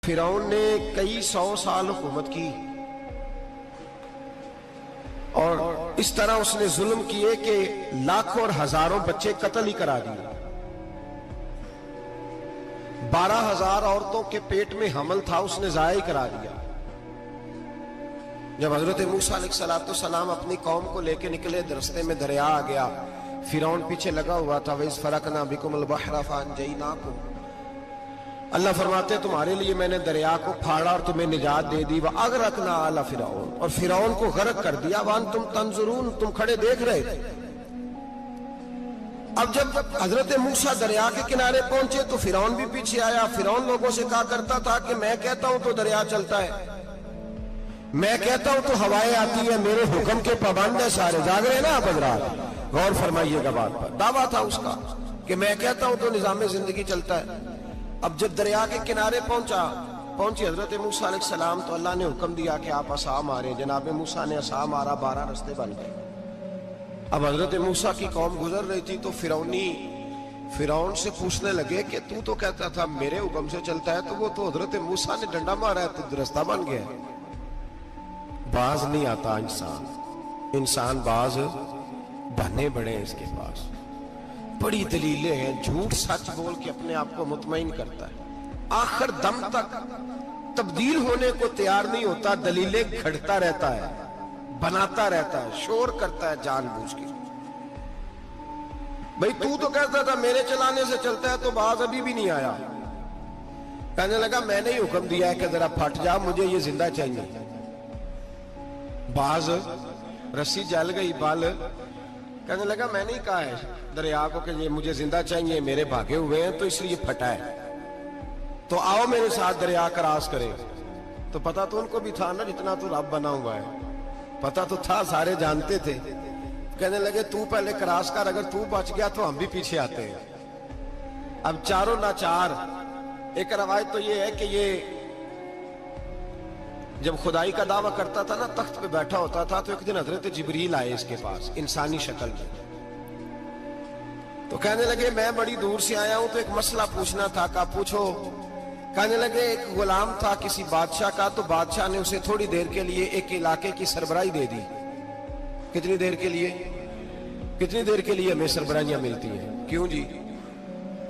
فرعون نے کئی 100 سال حکومت کی اور اس طرح اس نے ظلم کیے کہ لاکھوں اور ہزاروں بچے قتل ہی کرا دیے. 12,000 عورتوں کے پیٹ میں حمل تھا اس نے ضائع کرا دیا. جب حضرت موسیٰ علیہ السلام اپنی قوم کو لے کے نکلے رستے میں دریا آ گیا, فرعون پیچھے لگا ہوا تھا. وَإِذْ فَرَقْنَا بِكُمُ الْبَحْرَ فَأَنْجَيْنَاكُمْ, اللہ فرماتے ہیں تمہارے لیے میں نے دریا کو پھاڑا اور تمہیں نجات دے دی. وَأَغْرَقْنَا آلَ فِرْعَوْنَ, اور فرعون کو غرق کر دیا. وَأَنْتُمْ تَنْظُرُونَ, تم کھڑے دیکھ رہے تھے. اب جب حضرت موسیٰ دریا کے کنارے پہنچے تو فرعون بھی پیچھے آیا. فرعون لوگوں سے کہا کرتا تھا کہ میں کہتا ہوں تو دریا چلتا ہے, میں کہتا ہوں تو ہوائیں آتی ہیں, میرے حکم کے پابند ہیں سارے. جاگ رہے ہیں نا آپ حضرات, غور فرمائیے گا بات پر. دعویٰ تھا اس کا کہ میں کہتا ہوں تو نظام زندگی چلتا ہے. اب جب دریا کے کنارے پہنچی حضرت موسیٰ علیہ السلام تو اللہ نے حکم دیا کہ آپ عصا ماریں. جناب موسیٰ نے عصا مارا, 12 رستے بن گئے. اب حضرت موسیٰ کی قوم گزر رہی تھی تو فرعون سے پوچھنے لگے کہ تو کہتا تھا میرے حکم سے چلتا ہے, تو وہ تو حضرت موسیٰ نے ڈنڈا مارا ہے تو رستہ بن گیا. باز نہیں آتا انسان باز بنے بڑے ہیں اس کے پاس, بڑی دلیلیں ہیں. جھوٹ سچ بول کے اپنے آپ کو مطمئن کرتا ہے, آخر دم تک تبدیل ہونے کو تیار نہیں ہوتا. دلیلیں گھڑتا رہتا ہے, بناتا رہتا ہے, شور کرتا ہے جان بوجھ کے. بھئی تو کہتا تھا میرے چلانے سے چلتا ہے, تو باز ابھی بھی نہیں آیا. کہنے لگا میں نے ہی حکم دیا ہے کہ ذرا پھٹ جا, مجھے یہ زندہ چاہیے. باز رسی جل گئی بال, کہنے لگا میں نہیں کہا ہے دریا کو کہ یہ مجھے زندہ چاہیے, میرے بھاگے ہوئے ہیں تو اس لیے پھٹا ہے. تو آؤ میرے ساتھ دریا کراس کریں. تو پتا تو ان کو بھی تھا نا, جتنا تو رب بنا ہوا ہے پتا تو تھا, سارے جانتے تھے. کہنے لگے تو پہلے کراس کر, اگر تو بچ گیا تو ہم بھی پیچھے آتے ہیں. اب چاروں ناچار. ایک روایت تو یہ ہے کہ یہ جب خدائی کا دعویٰ کرتا تھا نا, تخت پہ بیٹھا ہوتا تھا, تو ایک دن حضرت جبریل آئے اس کے پاس انسانی شکل میں. تو کہنے لگے میں بڑی دور سے آیا ہوں تو ایک مسئلہ پوچھنا تھا. کہا پوچھو. کہنے لگے ایک غلام تھا کسی بادشاہ کا, تو بادشاہ نے اسے تھوڑی دیر کے لیے ایک علاقے کی سربراہی دے دی. کتنی دیر کے لیے ہمیں سربراہیاں ملتی ہیں؟ کیوں جی,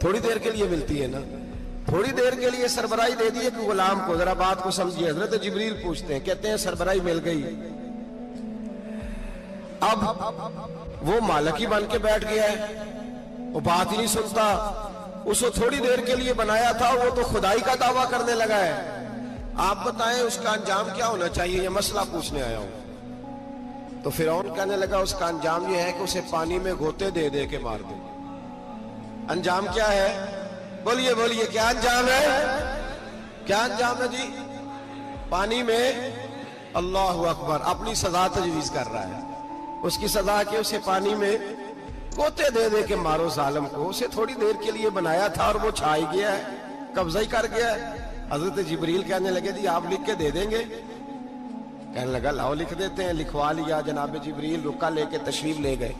تھوڑی دیر کے لیے ملتی ہے نا. تھوڑی دیر کے لیے سربراہی دے دی ایک غلام کو. ذرا بات کو سمجھیے. حضرت جبریل پوچھتے ہیں, کہتے ہیں سربراہی مل گئی. اب وہ مالک ہی بن کے بیٹھ گیا ہے, وہ بات ہی نہیں سنتا. اس کو تھوڑی دیر کے لیے بنایا تھا, وہ تو خدائی کا دعویٰ کرنے لگا ہے. آپ بتائیں اس کا انجام کیا ہونا چاہیے, یہ مسئلہ پوچھنے آیا ہوں. تو فرعون کہنے لگا اس کا انجام یہ ہے کہ اسے پانی میں گوتے دے دے کے مار دے. انجام کیا ہے؟ بولیے کیا انجام ہے؟ کیا انجام ہے جی؟ پانی میں. اللہ اکبر, اپنی سزا تجویز کر رہا ہے. اس کی سزا کہ اسے پانی میں گوتے دے دے کے مارو ظالم کو. اسے تھوڑی دیر کے لیے بنایا تھا اور وہ چھائی گیا ہے, قبضہ ہی کر گیا ہے. حضرت جبریل کہنے لگے جی آپ لکھ کے دے دیں گے؟ کہنے لگا لاؤ لکھ دیتے ہیں. لکھوا لیا. جناب جبریل رکا لے کے تشریف لے گئے.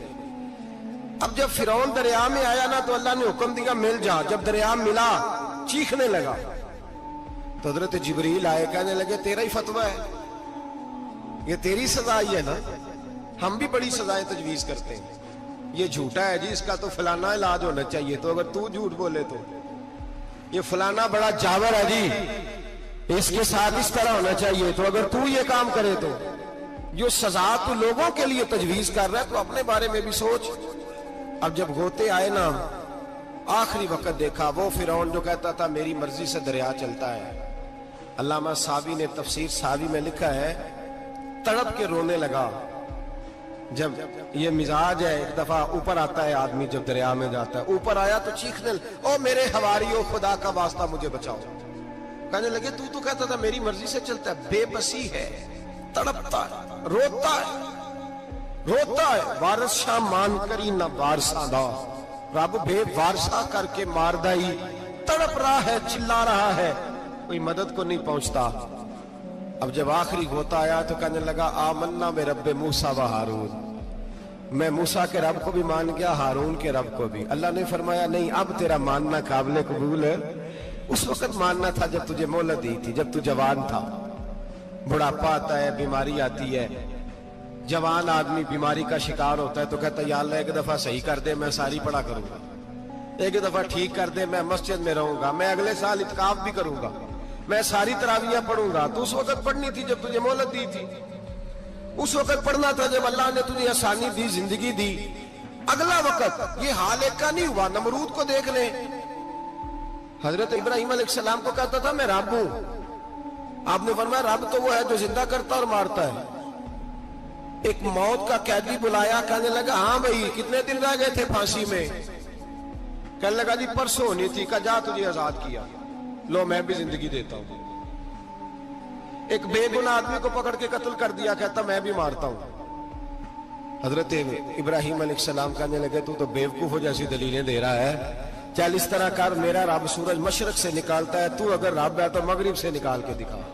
اب جب فرعون دریا میں آیا نا تو اللہ نے حکم دیا مل جا. جب دریا ملا چیخنے لگا تو حضرت جبریل آئے, کہنے لگے تیرا ہی فتویٰ ہے, یہ تیری سزا ہی ہے نا, ہم بھی بڑی سزائیں تجویز کرتے ہیں. یہ جھوٹا ہے جی, اس کا تو فلانا علاج ہونا چاہیے, تو اگر تو جھوٹ بولے تو یہ فلانا بڑا جاور ہے جی, اس کے ساتھ اس طرح ہونا چاہیے, تو اگر تو یہ کام کرے تو جو سزا تو لوگوں کے لیے تجویز کر رہا ہے تو اپنے بارے میں بھی سوچ. اب جب گوتے آئے نا, آخری وقت دیکھا وہ فرعون جو کہتا تھا میری مرضی سے دریا چلتا ہے. علامہ ساوی نے تفسیر ساوی میں لکھا ہے, تڑپ کے رونے لگا. جب یہ مزاج ہے, ایک دفعہ اوپر آتا ہے آدمی جب دریا میں جاتا ہے, اوپر آیا تو چیخنے او میرے حواریوں خدا کا واسطہ مجھے بچاؤ. کہنے لگے تو کہتا تھا میری مرضی سے چلتا ہے. بے بسی ہے, تڑپتا ہے, روتا ہے. وارث شاہ مان کری نہ وارثہ دا, رب بے وارثہ کر کے مار دائی. تڑپ رہا ہے, چلا رہا ہے, کوئی مدد کو نہیں پہنچتا. اب جب آخری ہوتا آیا تو کہنے لگا آمنا میں رب موسیٰ و ہارون, میں موسیٰ کے رب کو بھی مان گیا, ہارون کے رب کو بھی. اللہ نے فرمایا نہیں, اب تیرا ماننا قابل قبول उस वक्त मानना था जब तुझे मोहलत दी थी, जब तू जवान था। बुढ़ापा आता है, बीमारी आती है, जवान आदमी बीमारी का शिकार होता है तो कहता है या अल्लाह एक दफा सही कर दे, मैं सारी पढ़ा करूंगा, एक दफा ठीक कर दे, मैं मस्जिद में रहूंगा, मैं अगले साल इत्काफ भी करूंगा, मैं सारी तरावियां पढ़ूंगा। तो उस वक्त पढ़नी थी जब तुझे मोहलत दी थी, उस वक्त पढ़ना था जब अल्लाह ने तुझे आसानी दी, जिंदगी दी। अगला वक्त ये हाल एक का नहीं हुआ। नमरूद को देख ले, हजरत इब्राहिम अलैहिस्सलाम को कहता था मैं रब हूं, आपने फरमाया रब तो वो है जो जिंदा करता और मारता है। एक मौत का कैदी बुलाया, कहने लगा हाँ भाई कितने दिन रह गए थे फांसी में? कहने लगा जी परसों होनी थी। कहा जा तुझे आजाद किया, लो मैं भी जिंदगी देता हूं। एक बेगुनाह आदमी को पकड़ के कत्ल कर दिया, कहता मैं भी मारता हूं। हजरत इब्राहिम अलैहिस्सलाम कहने लगे तू तो बेवकूफों जैसी दलीलें दे रहा है, चल इस तरह कर, मेरा रब सूरज मशरक से निकालता है, तू अगर रब है तो मगरिब से निकाल के दिखा।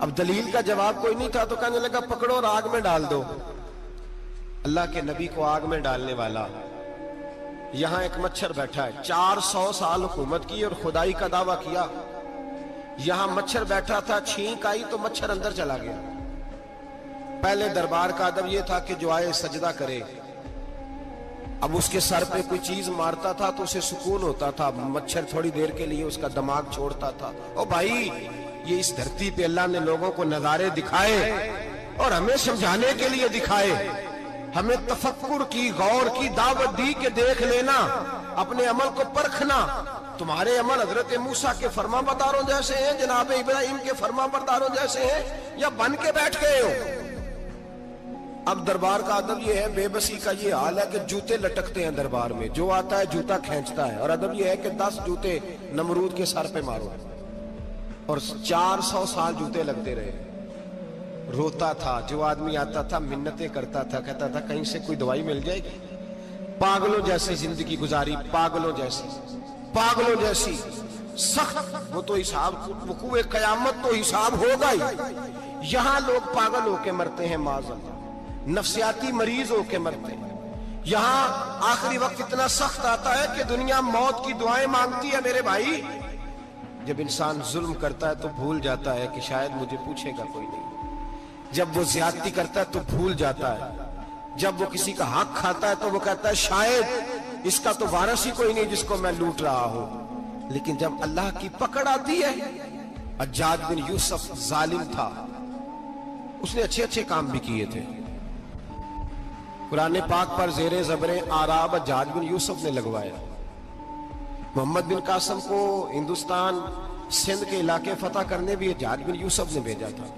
अब दलील का जवाब कोई नहीं था तो कहने लगा पकड़ो और आग में डाल दो। अल्लाह के नबी को आग में डालने वाला, यहां एक मच्छर बैठा है, 400 साल हुकूमत की और खुदाई का दावा किया। यहां मच्छर बैठा था, छींक आई तो मच्छर अंदर चला गया। पहले दरबार का अदब यह था कि जो आए सजदा करे। अब उसके सर पे कोई चीज मारता था तो उसे सुकून होता था, मच्छर थोड़ी देर के लिए उसका दिमाग छोड़ता था। ओ भाई ये इस धरती पे अल्लाह ने लोगों को नजारे दिखाए और हमें समझाने के लिए दिखाए, हमें तफक्कुर की, गौर की दावत दी कि देख लेना, अपने अमल को परखना। तुम्हारे अमल हजरत मूसा के फरमाबरदारों जैसे हैं, जनाब इब्राहिम के फरमाबरदारों जैसे हैं, या बन के बैठ गए हो? अब दरबार का अदब यह है, बेबसी का ये हाल है कि जूते लटकते हैं दरबार में, जो आता है जूता खींचता है। और अदब यह है कि 10 जूते नमरूद के सर पे मारो, और 400 साल जूते लगते रहे। रोता था, जो आदमी आता था मिन्नतें करता था, कहता था कहीं से कोई दवाई मिल जाएगी। पागलों जैसी जिंदगी गुजारी, पागलों जैसी सख्त। वो तो हिसाब, वकूए कयामत तो हिसाब होगा ही। यहां लोग पागल होके मरते हैं, माज़अल्लाह, नफ्सियाती मरीज होके मरते हैं। यहां आखिरी वक्त इतना सख्त आता है कि दुनिया मौत की दुआएं मांगती है। मेरे भाई, जब इंसान जुल्म करता है तो भूल जाता है कि शायद मुझे पूछेगा कोई नहीं। जब वो ज्यादती करता है तो भूल जाता है। जब वो किसी का हक खाता है तो वो कहता है शायद इसका तो वारिस ही कोई नहीं जिसको मैं लूट रहा हूं। लेकिन जब अल्लाह की पकड़ आती है, हज्जाज बिन यूसुफ जालिम था, उसने अच्छे अच्छे काम भी किए थे। कुरान पाक पर जेरे ज़बरे आराब हज्जाज बिन यूसुफ ने लगवाया। मोहम्मद बिन कासिम को हिंदुस्तान सिंध के इलाके फतह करने भी हज्जाज बिन यूसुफ ने भेजा था।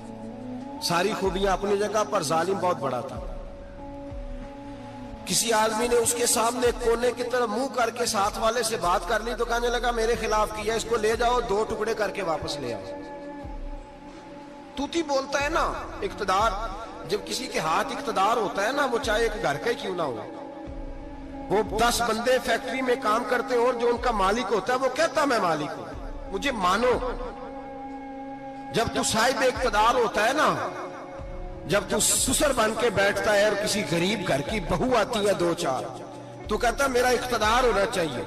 सारी खूबियां अपनी जगह पर, जालिम बहुत बड़ा था। किसी आदमी ने उसके सामने कोने की तरफ मुंह करके साथ वाले से बात कर ली तो कहने लगा मेरे खिलाफ किया, इसको ले जाओ, 2 टुकड़े करके वापस ले आओ। तूती बोलता है ना इक्तदार, जब किसी के हाथ इक्तदार होता है ना, वो चाहे एक घर का ही क्यों ना हो, वो 10 बंदे फैक्ट्री में काम करते हो और जो उनका मालिक होता है वो कहता मैं मालिक हूं, मुझे मानो। जब तू साहिब इक्तदार होता है ना, जब तू सुसर बन के बैठता है और किसी गरीब घर की बहू आती है 2-4, तो कहता मेरा इक्तदार होना चाहिए।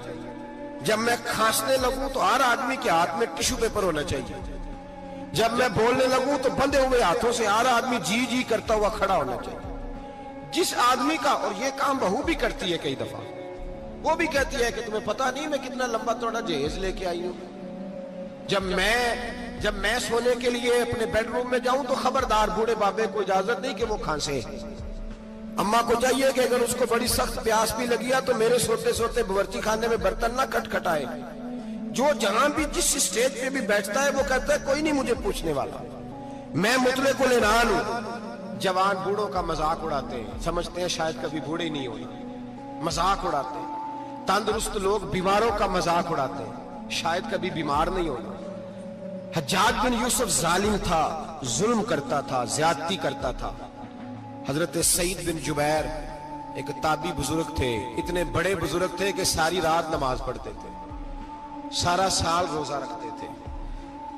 जब मैं खांसने लगूं तो हर आदमी के हाथ में टिश्यू पेपर होना चाहिए। जब मैं बोलने लगूं तो बंधे हुए हाथों से हर आदमी जी जी करता हुआ खड़ा होना चाहिए। जिस आदमी का, और ये काम बहू भी करती है कई दफा, वो भी कहती है कि तुम्हें पता नहीं मैं कितना लंबा चौड़ा जहेज लेके आई हूं। जब मैं सोने के लिए अपने बेडरूम में जाऊं तो खबरदार बूढ़े बाबे को इजाजत नहीं कि वो खांसे। अम्मा को चाहिए कि अगर उसको बड़ी सख्त प्यास भी लगी है तो मेरे सोते सोते बावर्ची खाने में बर्तन ना खटखटाए। जो जहां भी जिस स्टेज पे भी बैठता है वो कहता है कोई नहीं मुझे पूछने वाला, मैं मुतले को लेनान हूं। जवान बूढ़ों का मजाक उड़ाते हैं, समझते हैं शायद कभी बूढ़े नहीं होने, मजाक उड़ाते हैं। तंदुरुस्त लोग बीमारों का मजाक उड़ाते हैं, शायद कभी बीमार नहीं होना। हज्जाज बिन यूसुफ जालिम था, जुल्म करता था, ज्यादती करता था। हजरत सईद बिन जुबैर एक ताबी बुजुर्ग थे, इतने बड़े बुजुर्ग थे कि सारी रात नमाज पढ़ते थे, सारा साल रोजा रखते थे।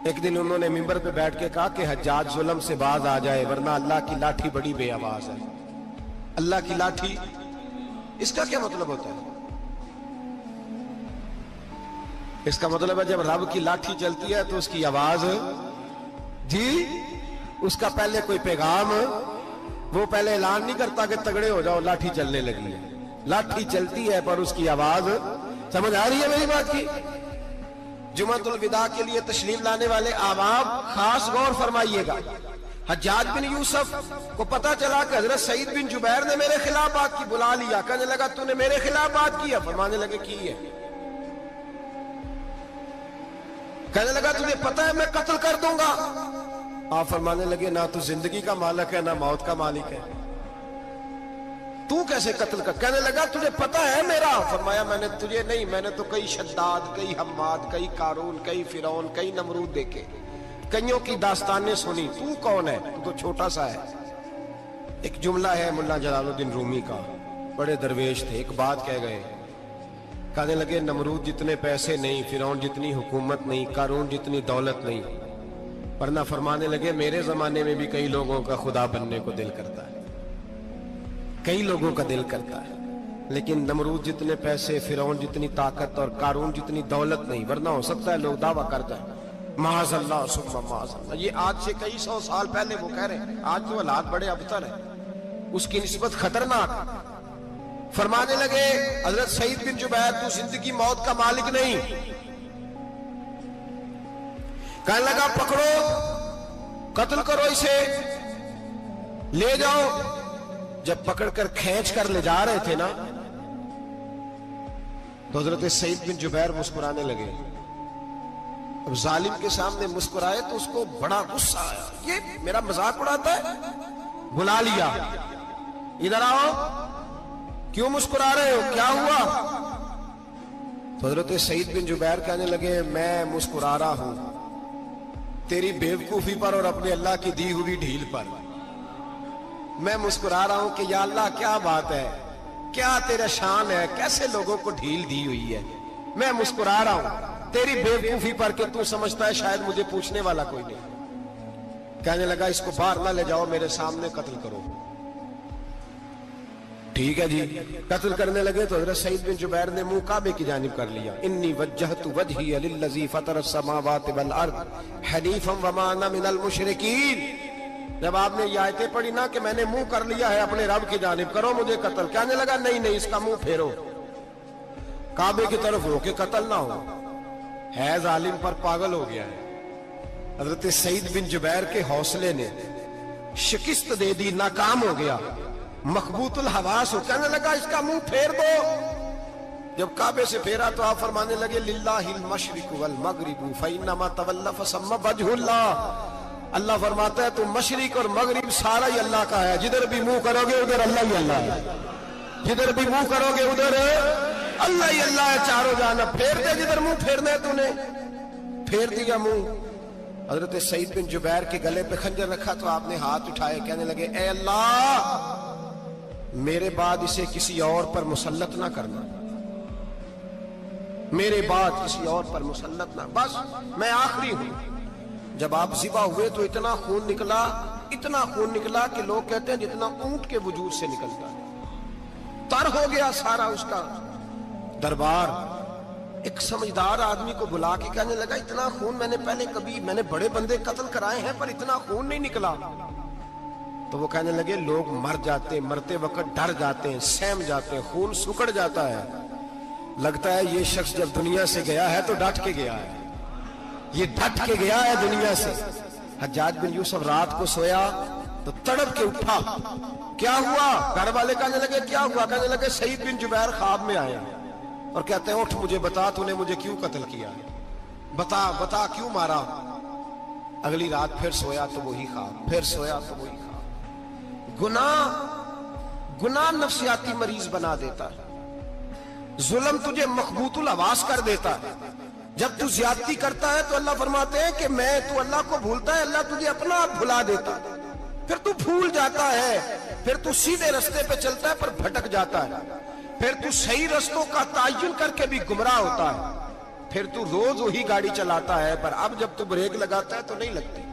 एक दिन उन्होंने मिंबर पे बैठ के कहा कि हज्जाज जुल्म से बाज आ जाए वरना अल्लाह की लाठी बड़ी बेआवाज है। अल्लाह की लाठी, इसका क्या मतलब होता है? इसका मतलब है जब रब की लाठी चलती है तो उसकी आवाज जी, उसका पहले कोई पैगाम, वो पहले ऐलान नहीं करता कि तगड़े हो जाओ लाठी चलने लगी है। लाठी चलती है पर उसकी आवाज, समझ आ रही है मेरी बात की? जुमातुल विदा के लिए तशरीफ लाने वाले आवाम खास गौर फरमाइएगा। हज्जाज बिन यूसुफ को पता चला कि हजरत सईद बिन जुबैर ने मेरे खिलाफ बात की, बुला लिया, कहने लगा तूने मेरे खिलाफ बात की है? फरमाने लगे की है। कहने लगा तुझे पता है मैं कत्ल कर दूंगा? आप फरमाने लगे ना तू जिंदगी का मालिक है ना मौत का मालिक है, तू कैसे कत्ल कर? कहने लगा तुझे पता है मेरा? फरमाया मैंने तुझे नहीं, मैंने तो कई शद्दाद, कई हम्माद, कई कारून, कई फिरौन, कई नमरूद देखे, कईयों की दास्तानें सुनी, तू कौन है? तू तो छोटा सा है। एक जुमला है मुल्ला जलालुद्दीन रूमी का, बड़े दरवेश थे, एक बात कह गए, कहने लगे नमरूद जितने पैसे नहीं, फिरौन जितनी हुकूमत नहीं, कारून जितनी दौलत नहीं, वरना फरमाने लगे मेरे जमाने में भी कई लोगों का खुदा बनने को दिल करता है, कई लोगों का दिल करता है, लेकिन नमरूद जितने पैसे, फिरौन जितनी ताकत और कारून जितनी दौलत नहीं, वरना हो सकता है लोग दावा कर जाए माज़अल्लाह सुम्मा माज़अल्लाह। ये आज से कई सौ साल पहले वो कह रहे हैं, आज तो हालात बड़े अबतर है, उसकी निस्बत खतरनाक। फरमाने लगे हजरत सईद बिन जुबैर तू जिंदगी मौत का मालिक नहीं। कहने लगा पकड़ो, कत्ल करो इसे, ले जाओ। जब पकड़कर खींच कर ले जा रहे थे ना, तो हजरत सईद बिन जुबैर मुस्कुराने लगे। अब जालिम के सामने मुस्कुराए तो उसको बड़ा गुस्सा आया, ये मेरा मजाक उड़ाता है। बुला लिया, इधर आओ, क्यों मुस्कुरा रहे हो, क्या हुआ? तो हजरत सईद बिन जुबैर कहने लगे मैं मुस्कुरा रहा हूं तेरी बेवकूफी पर और अपने अल्लाह की दी हुई ढील पर। मैं मुस्कुरा रहा हूं कि या अल्लाह क्या बात है, क्या तेरा शान है, कैसे लोगों को ढील दी हुई है। मैं मुस्कुरा रहा हूं तेरी बेवकूफी पर कि तू समझता है शायद मुझे पूछने वाला कोई नहीं। कहने लगा इसको बाहर ना ले जाओ, मेरे सामने कत्ल करो। ठीक है जी, कत्ल करने लगे तो हजरत सईद बिन जुबैर ने मुंह काबे की जानिब कर लिया। इन्नी वज्जहतु वजही लिल्लज़ी फ़तरस समावाति वल अर्द हनीफ़न वमा अना मिनल मुशरिकीन। जब आपने ये आयतें पढ़ी ना कि मैंने मुंह कर लिया है अपने रब की जानिब, करो मुझे कत्ल, कहने लगा नहीं नहीं इसका मुंह फेरो, काबे की तरफ हो के कत्ल ना हो। है जालिम पर पागल हो गया है। हजरत सईद बिन जुबैर के हौसले ने शिकस्त दे दी, नाकाम हो गया, मखबूतुल हवास हो। कहने लगा इसका मुंह फेर दो। जब काबे से फेरा तो आप फरमाने लगे लिल्लाहिल मशरिकु वल मगरिबु फइन्नमा तवल्ला फसम्मा वजहुल्लाह। अल्लाह फरमाता है तो मशरिक और मगरिब सारा ही अल्लाह का है, जिधर भी मुंह करोगे उधर अल्लाह ही अल्लाह है, जिधर भी मुंह करोगे उधर अल्लाह ही अल्लाह है, चारों जानब। फेर दे जिधर मुंह फेरना है तूने, फेर दिया मुंह। हजरत सईद बिन जुबैर के गले पे खंजर रखा तो आपने हाथ उठाए, कहने लगे ए अल्लाह मेरे बाद इसे किसी और पर मुसल्लत ना करना, मेरे बाद किसी और पर मुसल्लत ना, बस मैं आखिरी हूं। जब आप ज़िबा हुए तो इतना खून निकला, इतना खून निकला कि लोग कहते हैं जितना ऊंट के वजूद से निकलता है, तर हो गया सारा उसका दरबार। एक समझदार आदमी को बुला के कहने लगा इतना खून मैंने बड़े बंदे कत्ल कराए हैं पर इतना खून नहीं निकला। तो वो कहने लगे लोग मर जाते, मरते वक्त डर जाते हैं, सहम जाते हैं, खून सुकड़ जाता है, लगता है ये शख्स जब दुनिया से गया है तो डट के गया है, ये डट के गया है दुनिया से। हज्जाज बिन यूसुफ रात को सोया तो तड़प के उठा, क्या हुआ? घर वाले कहने लगे क्या हुआ? कहने लगे सईद बिन जुबैर ख्वाब में आया और कहते हैं उठ मुझे बता तूने मुझे क्यों कत्ल किया, बता बता क्यों मारा। अगली रात फिर सोया तो वही ख्वाब, फिर सोया तो वही ख्वाब। गुनाह नफ्सियाती मरीज बना देता है, जुल्म तुझे मखबूतुल आवास कर देता है। जब तू ज्यादती करता है तो अल्लाह फरमाते हैं कि तू अल्लाह को भूलता है, अल्लाह तुझे अपना आप भुला देता है, फिर तू भूल जाता है, फिर तू सीधे रास्ते पे चलता है पर भटक जाता है, फिर तू सही रास्तों का तायुन करके भी गुमराह होता है, फिर तू रोज वही गाड़ी चलाता है पर अब जब तू ब्रेक लगाता है तो नहीं लगती।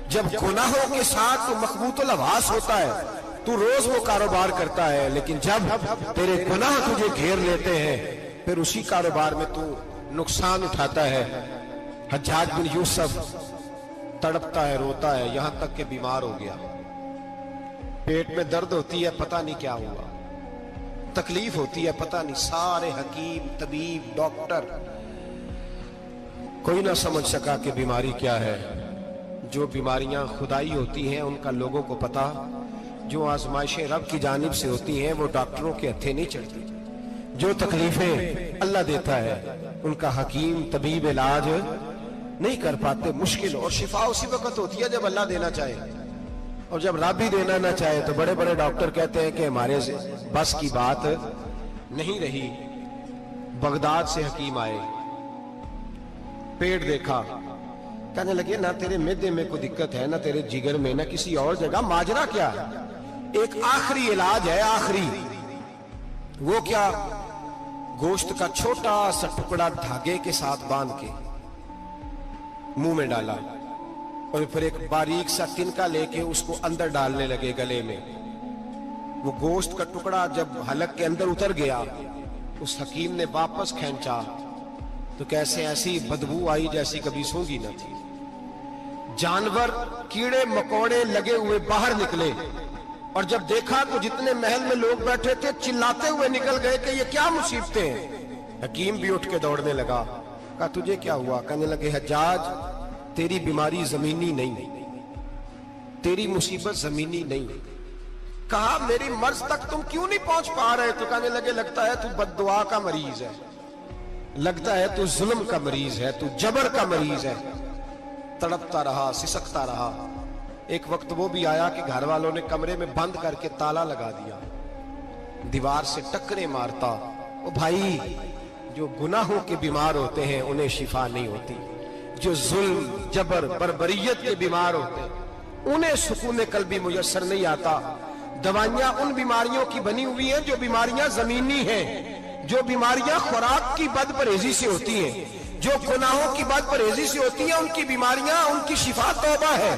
जब गुनाहों के साथ तू मखबूतुल आवास होता है, तू रोज वो कारोबार करता है, लेकिन जब तेरे गुनाह तुझे घेर लेते हैं फिर उसी कारोबार में तू नुकसान उठाता है। हज्जाज बिन यूसुफ तड़पता है, रोता है, यहां तक कि बीमार हो गया। पेट में दर्द होती है, पता नहीं क्या हुआ, तकलीफ होती है, पता नहीं। सारे हकीम, तबीब, डॉक्टर, कोई ना समझ सका कि बीमारी क्या है। जो बीमारियां खुदाई होती हैं उनका लोगों को पता, जो आजमाइशें रब की जानिब से होती हैं वो डॉक्टरों के हत्थे नहीं चढ़ती। जो तकलीफें अल्लाह देता है उनका हकीम, तबीब इलाज नहीं कर पाते, मुश्किल। और शिफा उसी वक्त होती है जब अल्लाह देना चाहे, और जब रब भी देना ना चाहे तो बड़े बड़े डॉक्टर कहते हैं कि हमारे बस की बात नहीं रही। बगदाद से हकीम आए, पेट देखा, कहने लगे ना तेरे मिर्दे में कोई दिक्कत है, ना तेरे जिगर में, ना किसी और जगह, माजरा क्या है? एक आखिरी इलाज है, आखिरी। वो क्या? गोश्त का छोटा सा टुकड़ा धागे के साथ बांध के मुंह में डाला और फिर एक बारीक सा तिनका लेके उसको अंदर डालने लगे गले में। वो गोश्त का टुकड़ा जब हलक के अंदर उतर गया, उस हकीम ने वापस खींचा तो कैसे ऐसी बदबू आई जैसी कभी सूंघी न थी। जानवर, कीड़े मकोड़े लगे हुए बाहर निकले, और जब देखा तो जितने महल में लोग बैठे थे चिल्लाते हुए निकल गए कि ये क्या मुसीबतें हैं। हकीम भी उठ के दौड़ने लगा। कहा तुझे क्या हुआ? कहने लगे हज्जाज, तेरी बीमारी जमीनी नहीं, तेरी मुसीबत जमीनी नहीं। कहा मेरी मर्ज तक तुम क्यों नहीं पहुंच पा रहे? तो कहने लगे लगता है तू बद्दुआ का मरीज है, लगता है तू जुल्म का मरीज है, तू जबर का मरीज है। तड़पता रहा, सिसकता रहा। एक वक्त वो भी आया कि घर वालों ने कमरे में बंद करके ताला लगा दिया, दीवार से टक्करे मारता। ओ भाई, जो गुनाहों के बीमार होते हैं उन्हें शिफा नहीं होती, जो जुल्म, जबर, बर्बरियत के बीमार होते हैं उन्हें सुकून कल्बी मुयस्सर नहीं आता। दवाइयां उन बीमारियों की बनी हुई हैं जो बीमारियां जमीनी हैं, जो बीमारियां खुराक की बदपरहेजी से होती हैं, जो गुनाहों की बदपरहेजी से होती हैं। उनकी बीमारियां, उनकी शिफा तौबा है,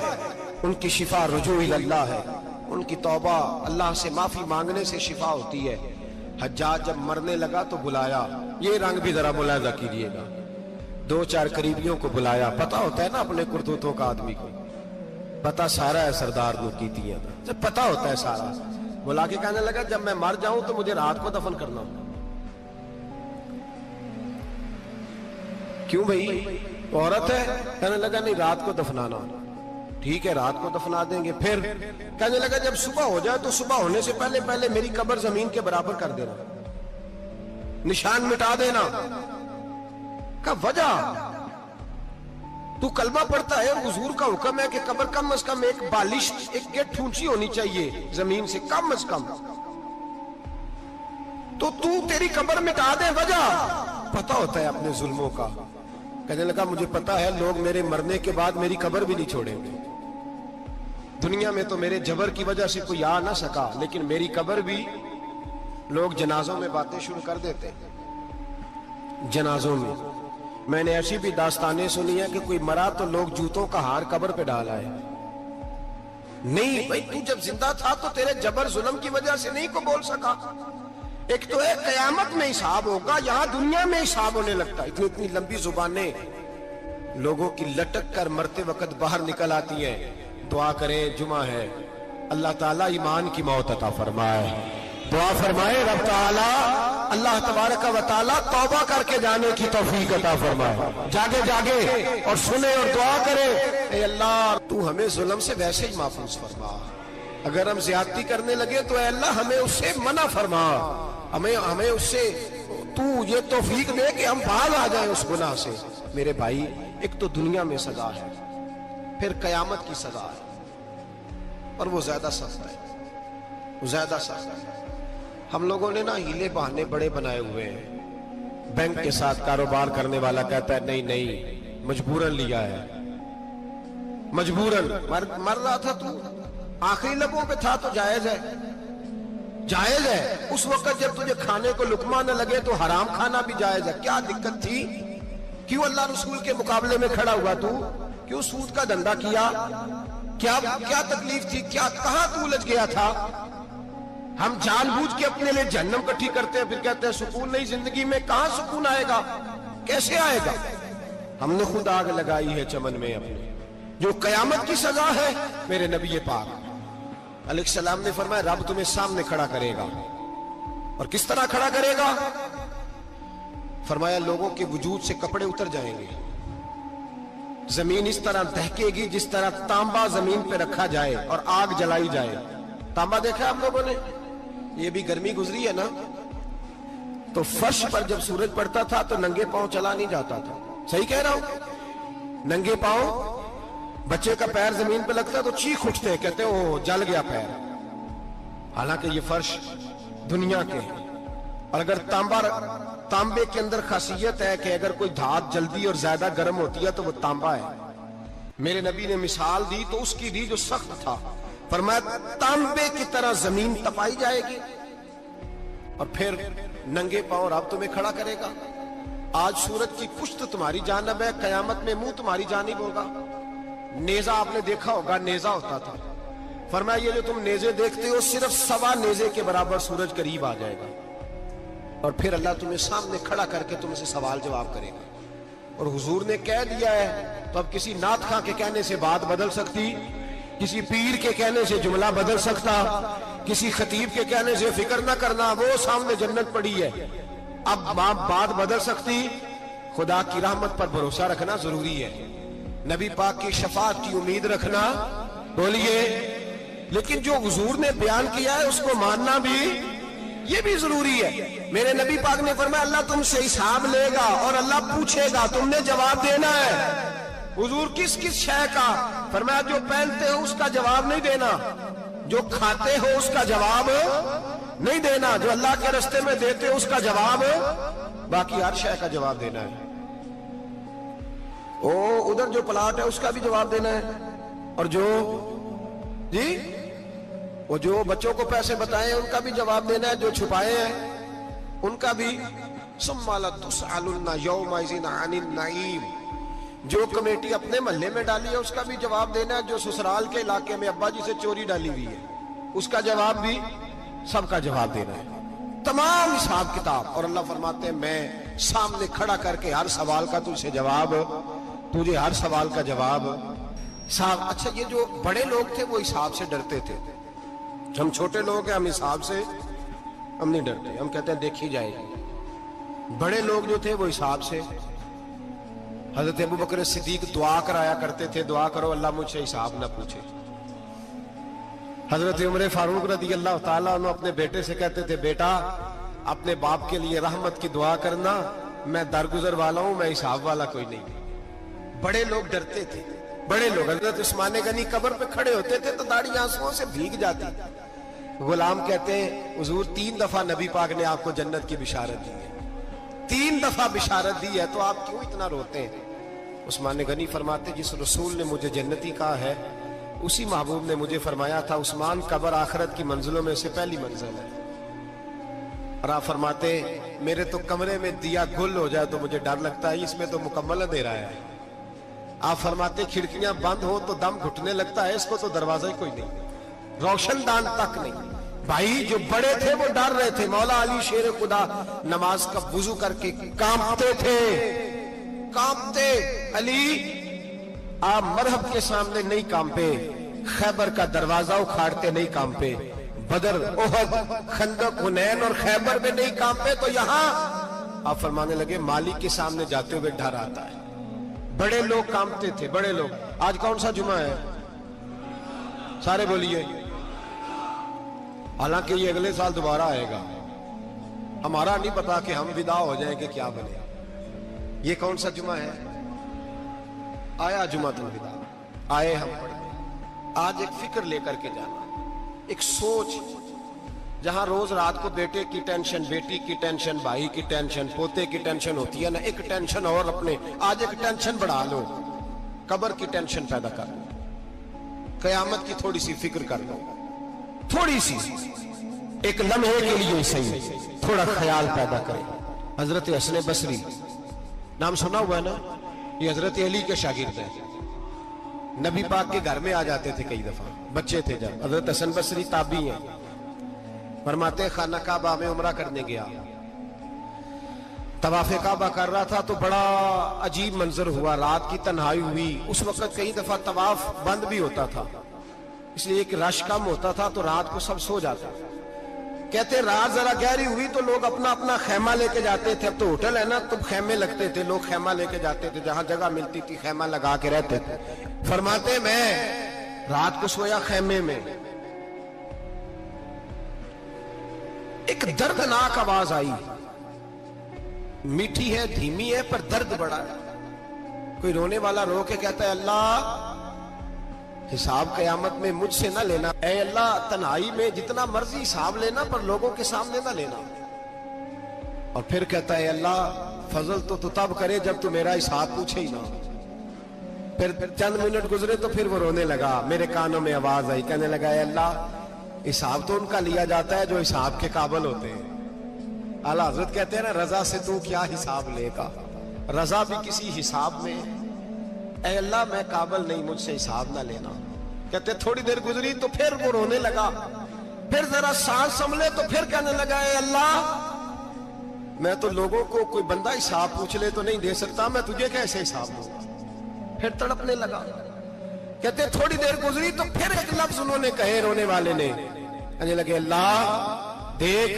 उनकी शिफा रुजू इल्लाह है, उनकी तौबा अल्लाह से माफी मांगने से शिफा होती है। हज्जाज जब मरने लगा तो बुलाया, ये रंग भी जरा मुलाहिजा कीजिएगा, दो चार करीबियों को बुलाया। पता होता है ना अपने करतूतों का आदमी को, पता सारा है सरदार को कीतियां, जब पता होता है सारा। बुला के कहने लगा जब मैं मर जाऊं तो मुझे रात को दफन करना। क्यों भाई, औरत है? कहने लगा नहीं, रात को दफनाना। ठीक है, रात को दफना देंगे। फिर कहने लगा जब सुबह हो जाए तो सुबह होने से पहले पहले मेरी कब्र जमीन के बराबर कर देना, निशान मिटा देना। का वजह, तू कलमा पढ़ता है, हुजूर का हुक्म है कि कब्र कम अज कम एक बालिश, एक गेट ऊंची होनी चाहिए जमीन से, कम अज कम। तो तू तेरी कब्र मिटा दे, वजह पता होता है अपने जुल्मों का। कहने लगा मुझे पता है, लोग मेरे मरने के बाद मेरी कब्र भी नहीं छोड़ेंगे। दुनिया में तो मेरे जबर की वजह से कोई आ ना सका, लेकिन मेरी कब्र भी लोग जनाजों में बातें शुरू कर देते हैं। जनाजों में मैंने ऐसी भी दास्तानें सुनी है कि कोई मरा तो लोग जूतों का हार कब्र पे डाल आए। नहीं भाई, तू जब जिंदा था तो तेरे जबर जुल्म की वजह से नहीं को बोल सका। एक तो है कयामत में हिसाब होगा, यहां दुनिया में हिसाब होने लगता है। इतनी इतनी लंबी जुबानें लोगों की लटक कर मरते वक्त बाहर निकल आती हैं। दुआ करें, जुमा है, अल्लाह ताला ईमान की मौत अता फरमाए। दुआ फरमाए रब ताला, अल्लाह तबारक व तआला तौबा करके जाने की तौफीक अता फरमाए। जागे जागे और सुने और दुआ करे, ए अल्लाह तू हमें जुल्म से वैसे ही महफूज फरमा। अगर हम ज्यादती करने लगे तो ए अल्लाह हमें उससे मना फरमा, हमें उससे तू ये तौफीक दे कि हम बाहर आ जाए उस गुनाह से। मेरे भाई, एक तो दुनिया में सजा है, फिर कयामत की सजा है, और वो ज्यादा सख्त है, वो ज्यादा सख्त है। हम लोगों ने ना हीले बहाने बड़े बनाए हुए हैं। बैंक के साथ कारोबार करने वाला कहता है नहीं नहीं, मजबूरन लिया है, मजबूरन। मर रहा था तू, आखिरी लबों पे था तो जायज है, जायज है। उस वक्त जब तुझे खाने को लुकमा न लगे तो हराम खाना भी जायज है। क्या दिक्कत थी? क्यों अल्लाह रसूल के मुकाबले में खड़ा हुआ तू? क्यों सूद का धंधा किया? क्या तकलीफ थी? क्या कहां तू उलझ गया था? हम जानबूझ के अपने लिए जहन्नम इकट्ठी करते हैं, फिर कहते हैं सुकून नहीं जिंदगी में। कहां सुकून आएगा? कैसे आएगा? हमने खुद आग लगाई है चमन में अपने, जो कयामत की सजा है। मेरे नबी पाक अलैहिस्सलाम ने फरमाया रब तुम्हें सामने खड़ा करेगा। और किस तरह खड़ा करेगा? फरमाया लोगों के वजूद से कपड़े उतर जाएंगे, जमीन इस तरह दहकेगी जिस तरह तांबा जमीन पे रखा जाए और आग जलाई जाए। तांबा देखा है आप लोगों ने? ये भी गर्मी गुजरी है ना, तो फर्श पर जब सूरज पड़ता था तो नंगे पांव चला नहीं जाता था। सही कह रहा हूं? नंगे पांव, बच्चे का पैर जमीन पे लगता तो चीख उठते हैं, कहते हैं ओ जल गया पैर। हालांकि ये फर्श दुनिया के हैं। और अगर तांबे के अंदर खासियत है कि अगर कोई धात जल्दी और ज्यादा गर्म होती है तो वो तांबा है। मेरे नबी ने मिसाल दी तो उसकी दी जो सख्त था, फरमाया तांबे की तरह जमीन तपाई जाएगी और फिर नंगे पांव रब तुम्हें खड़ा करेगा। आज सूरज की पुश्त तुम्हारी जानब है, कयामत में मुंह तुम्हारी जानिब होगा। नेजा आपने देखा होगा, नेजा होता था। फरमाया ये जो तुम नेजे देखते हो सिर्फ सवा नेजे के बराबर सूरज करीब आ जाएगा और फिर अल्लाह तुम्हें सामने खड़ा करके तुमसे सवाल जवाब करेगा। और हुजूर ने कह दिया है तो अब किसी नात खां के कहने से बात बदल सकती, किसी पीर के कहने से जुमला बदल सकता, किसी खतीब के कहने से फिक्र ना करना वो सामने जन्नत पड़ी है, अब बात बदल सकती। खुदा की रहमत पर भरोसा रखना जरूरी है, नबी पाक की शफाअत की उम्मीद रखना। बोलिए, लेकिन जो हुजूर ने बयान किया है उसको मानना भी ये भी जरूरी है। मेरे नबी पाक ने फरमाया अल्लाह तुमसे हिसाब लेगा और अल्लाह पूछेगा, तुमने जवाब देना है। हुजूर किस किस शय का? फरमाया जो पहनते हो उसका जवाब नहीं देना, जो खाते हो उसका जवाब नहीं देना, जो अल्लाह के रास्ते में देते हो उसका जवाब, बाकी हर शय का जवाब देना है। ओ उधर जो प्लाट है उसका भी जवाब देना है, और जो जी वो जो बच्चों को पैसे बताए उनका भी जवाब देना है, जो छुपाए हैं उनका भी। सुम्मा लतुसअलुन्ना यौमइज़िन अनिन नईम, जो कमेटी अपने मोहल्ले में डाली है उसका भी जवाब देना है, जो ससुराल के इलाके में अब्बा जी से चोरी डाली हुई है उसका जवाब भी, सबका जवाब देना है, तमाम हिसाब किताब। और अल्लाह फरमाते हैं मैं सामने खड़ा करके हर सवाल का तुझसे जवाब, तुझे हर सवाल का जवाब साहब। अच्छा, ये जो बड़े लोग थे वो हिसाब से डरते थे, हम छोटे लोग हैं हम हिसाब से हम नहीं डरते, हम कहते हैं देखी जाएगी। बड़े लोग जो थे वो हिसाब से, हजरत अबू बकर सिद्दीक दुआ कराया करते थे, दुआ करो अल्लाह मुझसे हिसाब ना पूछे। हजरत उमर फारूक रज़ी अल्लाह ताला अन्हु अपने बेटे से कहते थे बेटा अपने बाप के लिए रहमत की दुआ करना, मैं दरगुजर वाला हूं, मैं हिसाब वाला कोई नहीं। बड़े लोग डरते थे, बड़े लोग। हजरत उस्मान गनी कब्र पे खड़े होते थे तो दाढ़ी आंसुओं से भीग जाती। गुलाम कहते हैं हुजूर 3 दफा नबी पाक ने आपको जन्नत की बिशारत दी है, 3 दफा बिशारत दी है, तो आप क्यों इतना रोते हैं? उस्मान गनी फरमाते जिस रसूल ने मुझे जन्नती कहा है उसी महबूब ने मुझे फरमाया था उस्मान कब्र आखिरत की मंजिलों में से पहली मंजिल है। और आप फरमाते मेरे तो कमरे में दिया गुल हो जाए तो मुझे डर लगता है, इसमें तो मुकम्मल अंधेरा है। आप फरमाते खिड़कियां बंद हो तो दम घुटने लगता है, इसको तो दरवाजा ही कोई नहीं, रोशनदान तक नहीं। भाई जो बड़े थे वो डर रहे थे। मौला अली शेर खुदा नमाज का वुजू करके कांपते थे, कांपते। अली आप मरहब के सामने नहीं कांपे, खैबर का दरवाजा उखाड़ते नहीं कांपे, बदर ओहद खंदक हुनैन और खैबर में नहीं कांपे, तो यहां आप फरमाने लगे मालिक के सामने जाते हुए डर आता है। बड़े लोग कांपते थे, बड़े लोग। आज कौन सा जुमा है? सारे बोलिए। हालांकि ये अगले साल दोबारा आएगा, हमारा नहीं पता कि हम विदा हो जाएं कि क्या बने। ये कौन सा जुमा है? आया जुमातुल विदा, आए हम पढ़े। आज एक फिक्र लेकर के जाना, एक सोच, जहां रोज रात को बेटे की टेंशन, बेटी की टेंशन, भाई की टेंशन, पोते की टेंशन होती है ना, एक टेंशन और अपने आज एक टेंशन बढ़ा लो, कब्र की टेंशन पैदा कर लो, कयामत की थोड़ी सी फिक्र कर लो, थोड़ी सी, एक लम्हे के लिए सही थोड़ा ख्याल पैदा करें। हजरत हसन बसरी नाम सुना हुआ है ना, ये हजरत अली के शागिर्द हैं, नबी पाक के घर में आ जाते थे कई दफा, बच्चे थे जब। हजरत हसन बसरी ताबी हैं, फरमाते खाना काबा में उमरा करने गया, طواف کعبہ کر رہا تھا تو بڑا عجیب منظر ہوا، رات کی تنہائی ہوئی. اس وقت کئی دفعہ طواف بند بھی ہوتا تھا، اس لیے کہ رش کم ہوتا تھا تو رات کو سب سو جاتا. کہتے رات ذرا گہری ہوئی تو لوگ اپنا اپنا خیمہ لے کے جاتے تھے. اب تو ہوٹل ہے نا، تو خیمے لگتے تھے، لوگ خیمہ لے کے جاتے تھے، جہاں جگہ ملتی تھی خیمہ لگا کے رہتے تھے. فرماتے میں رات کو سویا خیمے میں، ایک دردناک آواز آئی، میٹھی ہے دھیمی ہے پر درد بڑا ہے. کوئی رونے والا رو کے کہتا ہے اللہ حساب قیامت میں مجھ سے نہ لینا، اے اللہ تنہائی میں جتنا مرضی حساب لینا پر لوگوں کے سامنے نہ لینا. اور پھر کہتا ہے اللہ فضل تو تب کرے جب تو میرا حساب پوچھے ہی نہ. پھر چند منٹ گزرے تو پھر وہ رونے لگا. میرے کانوں میں آواز آئی، کہنے لگا اے اللہ حساب تو ان کا لیا جاتا ہے جو حساب کے قابل ہوتے ہیں. اعلیٰ حضرت کہتے ہیں نا رضا سے تو کیا حساب لے گا، رضا بھی کسی حساب میں. اے اللہ میں قابل نہیں، مجھ سے حساب نہ لینا. کہتے تھوڑی دیر گزری تو پھر وہ رونے لگا. پھر ذرا سانس سنبھلے تو پھر کہنے لگا اے اللہ میں تو لوگوں کو کوئی بندہ حساب پوچھ لے تو نہیں دے سکتا، میں تجھے کیسے حساب دوں گا. پھر تڑپنے لگا. کہتے تھوڑی دیر گزری تو پھر ایک لفظ انہوں نے کہے رونے والے نے، کہنے لگے اللہ دیکھ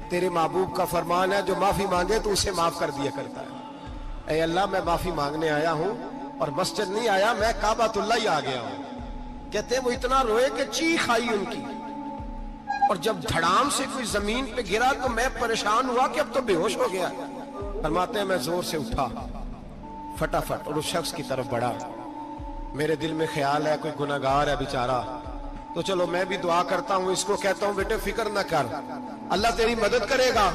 تیرے محبوب کا فرمان ہے جو معافی مانگے تو اسے معاف کر دیا کرتا ہے. اے اللہ میں معافی مانگنے آیا ہوں اور مسجد نہیں آیا، میں کعبۃ اللہ ہی آ گیا ہوں. کہتے ہیں وہ اتنا روئے کہ چیخ آئی ان کی، اور جب دھڑام سے کوئی زمین پہ گرا تو میں پریشان ہوا کہ اب تو بے ہوش ہو گیا. فرماتے ہیں میں زور سے اٹھا فٹافٹ اور اس شخص کی طرف بڑھا. میرے دل میں خیال ہے کوئی گناہگار ہے بیچارہ، تو چلو میں بھی دعا کرتا ہوں، اس کو کہتا ہوں بیٹے فکر نہ کر اللہ تیری مدد کرے گا.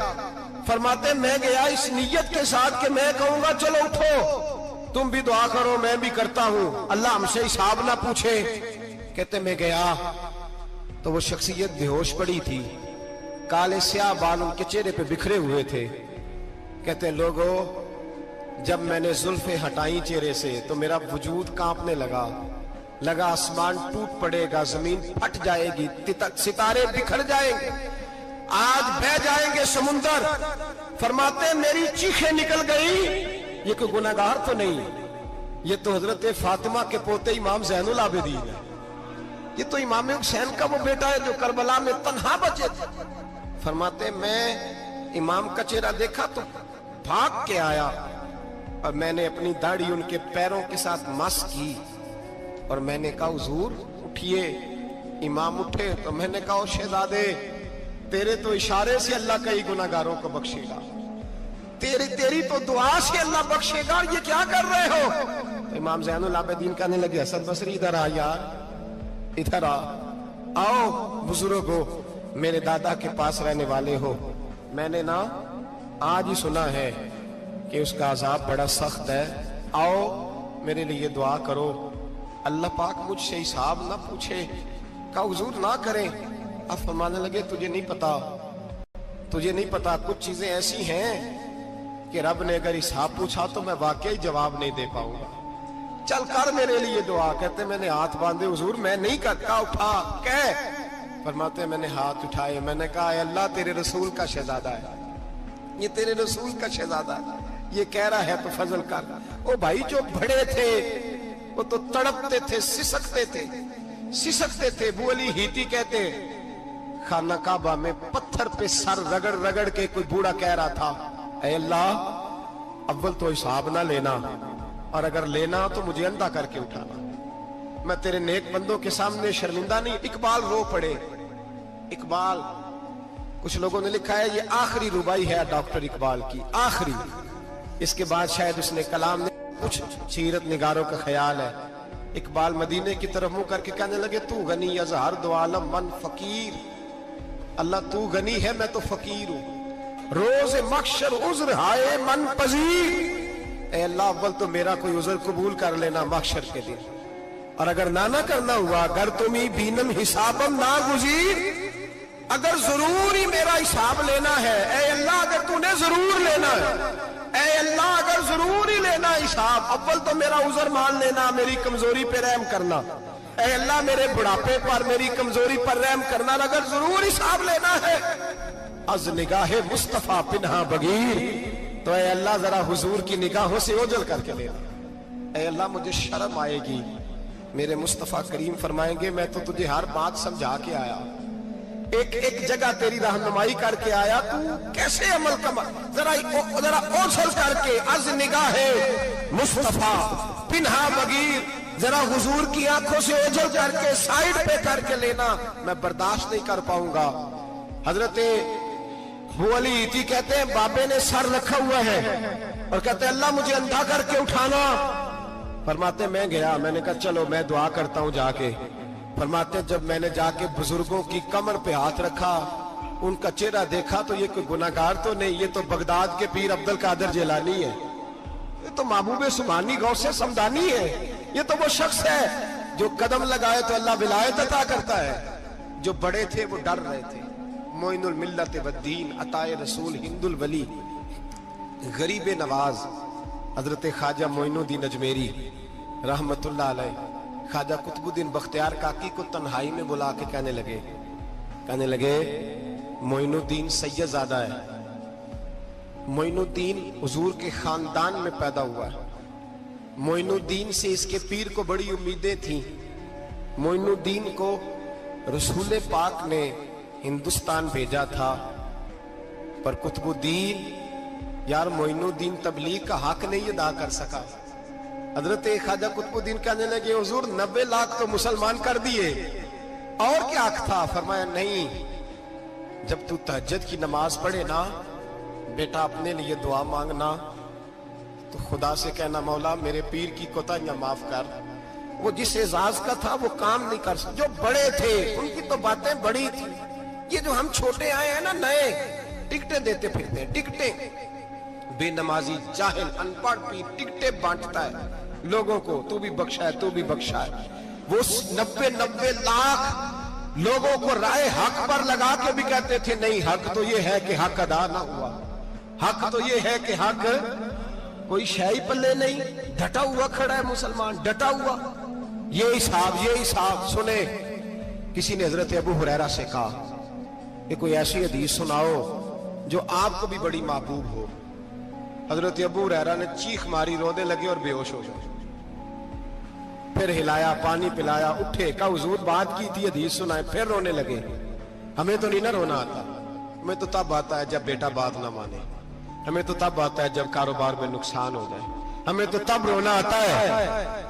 فرماتے میں گیا اس نیت کے ساتھ کہ میں کہوں گا چلو اٹھو تم بھی دعا کرو میں بھی کرتا ہوں، اللہ ہم سے حساب نہ پوچھے. کہتے میں گیا تو وہ شخصیت بے ہوش پڑی تھی، کالے سیاہ بال ان کے چہرے پہ بکھرے ہوئے تھے. کہتے لوگو جب میں نے زلفیں ہٹائیں چہرے سے تو میرا وجود کانپنے لگا آسمان ٹوٹ پڑے گا، زمین پھٹ جائے گی، ستارے بکھر جائیں گے، آج بہہ جائیں گے سمندر. فرماتے میری چیخیں نکل گئی. یہ کوئی گناہگار تو نہیں، یہ تو حضرت فاطمہ کے پوتے امام زین العابدین ہے، یہ تو امام حسین کا وہ بیٹا ہے جو کربلا میں تنہا بچے تھے. فرماتے میں امام کا چہرہ دیکھا تو بھاگ کے آیا اور میں نے اپنی داڑھی ان کے پیروں کے ساتھ مس کی اور میں نے کہا حضور اٹھئے. امام اٹھے تو میں نے کہا شہزادے تیرے تو اشارے سے اللہ کئی گناہگاروں کو بخشے گا، تیری تو دعا سے اللہ بخشے گا، یہ کیا کر رہے ہو؟ تو امام زین العابدین کہنے لگے حسن بصری ادھر آ یار، ادھر آؤ بزرگو، میرے دادا کے پاس رہنے والے ہو. میں نے نا آج ہی سنا ہے کہ اس کا عذاب بڑا سخت ہے، آؤ میرے لیے دعا کرو اللہ پاک مجھ سے حساب نہ پوچھے. کہا حضور نہ کریں. اب فرمانے لگے تجھے نہیں پتا کچھ چیزیں ایسی ہیں کہ رب نے اگر حساب پوچھا تو میں واقعی جواب نہیں دے پاؤں گا، چل کر میرے لیے دعا. کہتے میں نے ہاتھ باندھے حضور میں نہیں کرتا، اٹھا کہہ. فرماتے میں نے ہاتھ اٹھائے، میں نے کہا اے اللہ تیرے رسول کا شہزادہ ہے، یہ تیرے رسول کا شہزادہ ہے، یہ کہہ رہا ہے تو فضل کر. او بھائی جو بڑے تھے وہ تو تڑپتے تھے، سسکتے تھے. ابو علی ہیتی کہتے خانہ کعبہ میں پتھر پہ سر رگڑ رگڑ کے کوئی بوڑھا کہہ رہا تھا اے اللہ اول تو حساب نہ لینا اور اگر لینا تو مجھے اندھا کر کے اٹھانا، میں تیرے نیک بندوں کے سامنے شرمندہ نہیں. اقبال رو پڑے. اقبال کچھ لوگوں نے لکھا ہے یہ آخری ربائی ہے ڈاکٹر اقبال کی، آخری. اس کے بعد شاید اس نے کلام نے کچھ سیرت نگاروں کا خیال ہے. اقبال مدینے کی طرف منہ کر کے کہنے لگے تو غنی از ہر دو عالم من فقیر. اللہ تو غنی ہے میں تو فقیر ہوں. روز محشر عذر ہائے من پذیر. اے اللہ اول تو میرا کوئی عذر قبول کر لینا محشر کے دن، اور اگر نہ کرنا ہوا اگر تمہیں بینم حسابم نہ گزیر، اگر ضرور ہی میرا حساب لینا ہے اے اللہ اگر تو نے ضرور لینا ہے، اے اللہ اگر ضرور ہی لینا حساب اول تو میرا عذر مان لینا، میری کمزوری پہ رحم کرنا. اے اللہ میرے بڑھاپے پر میری کمزوری پر رحم کرنا، اگر ضرور حساب لینا ہے از نگاہ مصطفیٰ پنہا بغیر तो ऐ अल्लाह जरा हुजूर की निगाहों से ओझल करके लेना। ऐ अल्लाह मुझे शर्म आएगी। मेरे मुस्तफा करीम फरमाएंगे मैं तो तुझे हर बात समझा के आया, एक एक जगह तेरी रहनुमाई करके आया, तू कैसे अमल कमा, जरा ओझल करके अज निगाहे मुस्तफा पिन्हा बगीर, जरा हुजूर की आंखों से ओझल करके साइड पे करके लेना, मैं बर्दाश्त नहीं कर पाऊंगा। हजरते वो अली इती कहते हैं बाबे ने सर रखा हुआ है और कहते हैं अल्लाह मुझे अंधा करके उठाना। फरमाते मैं गया, मैंने कहा चलो मैं दुआ करता हूं जाके। फरमाते जब मैंने जाके बुजुर्गों की कमर पे हाथ रखा, उनका चेहरा देखा तो ये कोई गुनाहगार तो नहीं, ये तो बगदाद के पीर अब्दुल कादिर जिलानी है, ये तो महबूब सुमानी गौ से समदानी है, ये तो वो शख्स है जो कदम लगाए तो अल्लाह विलायत अता करता है। जो बड़े थे वो डर रहे थे। मोइनुल मिल्लत वद्दीन अताए रसूल हिंदुल वली गरीब नवाज हजरत ख्वाजा मोइनुद्दीन अजमेरी रहमतुल्लाह अलैह ख्वाजा कुतुबुद्दीन बख्तियार काकी को तन्हाई में बुला के कहने लगे मोइनुद्दीन सैयदजादा है, मोइनुद्दीन हुजूर के खानदान में पैदा हुआ है, मोइनुद्दीन से इसके पीर को बड़ी उम्मीदें थी, मोइनुद्दीन को रसूल पाक ने हिंदुस्तान भेजा था, पर कुतुबुद्दीन यार मोइनुद्दीन तबलीग का हक नहीं अदा कर सका। हजरत ख्वाजा कुतुबुद्दीन कहने लगे हुजूर 90 लाख तो मुसलमान कर दिए, और क्या हक था? फरमाया नहीं, जब तू तहज्जुद की नमाज पढ़े ना बेटा अपने लिए दुआ मांगना तो खुदा से कहना मौला मेरे पीर की कोताहियां माफ कर। वो जिस एजाज का था वो काम नहीं कर सकते, जो बड़े थे उनकी तो बातें बड़ी थी। ये जो हम छोटे आए हैं ना नए, टिकटें देते फिरते हैं, टिकटें, बेनमाजी जाहिल अनपढ़ पीर टिकटें बांटता है लोगों को, तू भी बख्शा है तू भी बख्शा है। वो 90 लाख लोगों को राय हक पर लगा के भी कहते थे नहीं हक तो ये है कि हक अदा ना हुआ, हक तो ये है कि हक कोई शाही पल्ले नहीं, डटा हुआ खड़ा है मुसलमान, डटा हुआ। ये हिसाब सुने। किसी ने हजरत अबू हुरैरा से कहा कि कोई ऐसी हदीस सुनाओ जो आपको भी बड़ी महबूब हो। हजरत अबू हुरैरा ने चीख मारी, रोने लगे और बेहोश हो गए। फिर हिलाया, पानी पिलाया, उठे, कहा हुजूर बात की थी, हदीस सुनाए, फिर रोने लगे। हमें तो नहीं ना रोना आता, हमें तो तब आता है जब बेटा बात ना माने, हमें तो तब आता है जब कारोबार में नुकसान हो जाए, हमें तो तब रोना आता है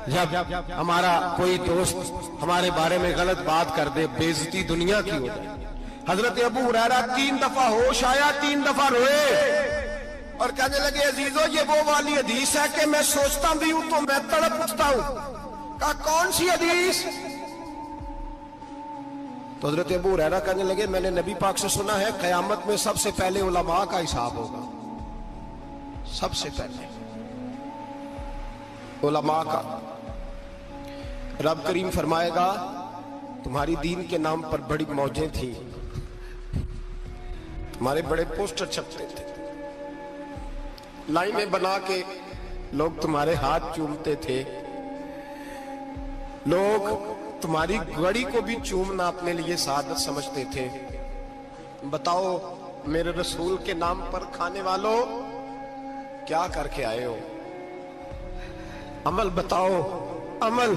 जब हमारा कोई दोस्त हमारे बारे में गलत बात कर दे, बेइज्जती दुनिया की हो जाए। हजरत अबू हुरैरा 3 दफा होश आया, 3 दफा रोए और कहने लगे अजीजों ये वो वाली हदीस है कि मैं सोचता भी हूं तो मैं तड़प उठता हूं। कहा कौन सी हदीस? तो हजरत अबू हुरैरा कहने लगे मैंने नबी पाक से सुना है कयामत में सबसे पहले उलमा का हिसाब होगा, सबसे पहले उलमा का। रब करीम फरमाएगा तुम्हारी दीन के नाम पर बड़ी मौजें थी, तुम्हारे बड़े पोस्टर छपते थे, लाइनें बना के लोग तुम्हारे हाथ चूमते थे, लोग तुम्हारी घड़ी को भी चूमना अपने लिए सादत समझते थे। बताओ मेरे रसूल के नाम पर खाने वालों क्या करके आए हो? अमल बताओ, अमल।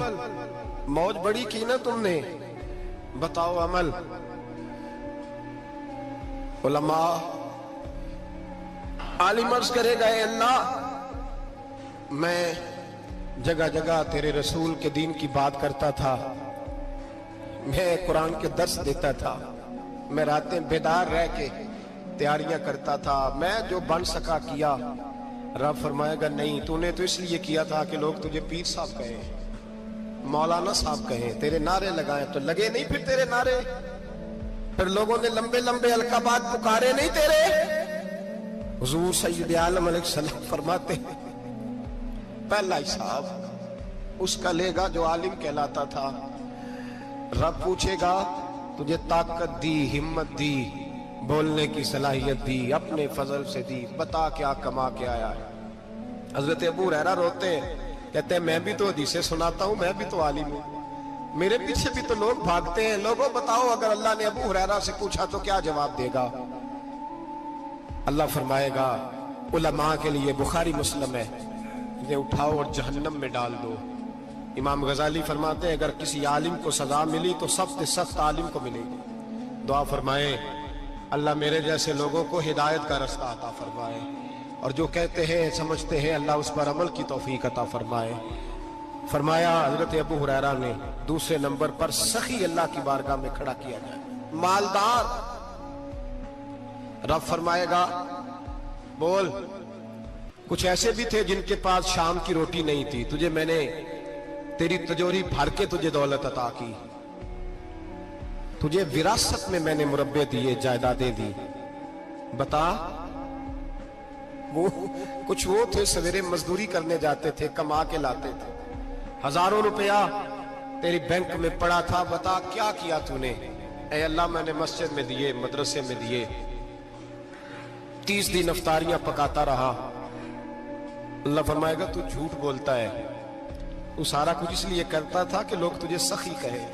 मौज बड़ी की ना तुमने, बताओ अमल। उलमा आलिम अर्ज करेगा अल्लाह मैं जगह जगह तेरे रसूल के दीन की बात करता था, मैं कुरान के दर्स देता था, मैं रातें बेदार रह के तैयारियां करता था, मैं जो बन सका किया। रब फरमाएगा नहीं, तूने तो इसलिए किया था कि लोग तुझे पीर साहब कहें, मौलाना साहब कहें, तेरे नारे लगाए तो लगे नहीं फिर तेरे नारे, फिर लोगों ने लंबे लंबे अलकाबात पुकारे नहीं तेरे। हुजूर सैयद आलम अलैहिस्सलाम फरमाते पहला हिसाब उसका लेगा जो आलिम कहलाता था। रब पूछेगा तुझे ताकत दी, हिम्मत दी, बोलने की सलाहियत दी, अपने फजल से दी, बता क्या कमा के आया है। हजरत अबू हुरैरा रोते हैं, कहते हैं मैं भी तो हदीसें सुनाता हूं, मैं भी तो आलिम हूं, मेरे पीछे भी तो लोग भागते हैं। लोगों बताओ अगर अल्लाह ने अबू हुरैरा से पूछा तो क्या जवाब देगा? अल्लाह फरमाएगा उलमा के लिए बुखारी मुस्लिम है, इन्हें उठाओ और जहन्नम में डाल दो। इमाम गजाली फरमाते हैं अगर किसी आलिम को सजा मिली तो सबसे सख्त आलिम को मिलेगी। दुआ फरमाए अल्लाह मेरे जैसे लोगों को हिदायत का रास्ता अता फरमाए, और जो कहते हैं समझते हैं अल्लाह उस पर अमल की तौफीक अता फरमाए। फरमाया हजरत अबू हुरैरा ने दूसरे नंबर पर सखी अल्लाह की बारगाह में खड़ा किया जाए, मालदार। रब फरमाएगा बोल, कुछ ऐसे भी थे जिनके पास शाम की रोटी नहीं थी, तुझे मैंने तेरी तिजोरी भर के तुझे दौलत अता की, तुझे विरासत में मैंने मुरब्बे दिए, जायदादें दी। बता, वो कुछ वो थे सवेरे मजदूरी करने जाते थे, कमा के लाते थे, हजारों रुपया तेरी बैंक में पड़ा था, बता क्या किया तूने? ऐ अल्लाह मैंने मस्जिद में दिए, मदरसे में दिए, 30 दिन अफ्तारियां पकाता रहा। अल्लाह फरमाएगा तू झूठ बोलता है, तू सारा कुछ इसलिए करता था कि लोग तुझे सखी कहे।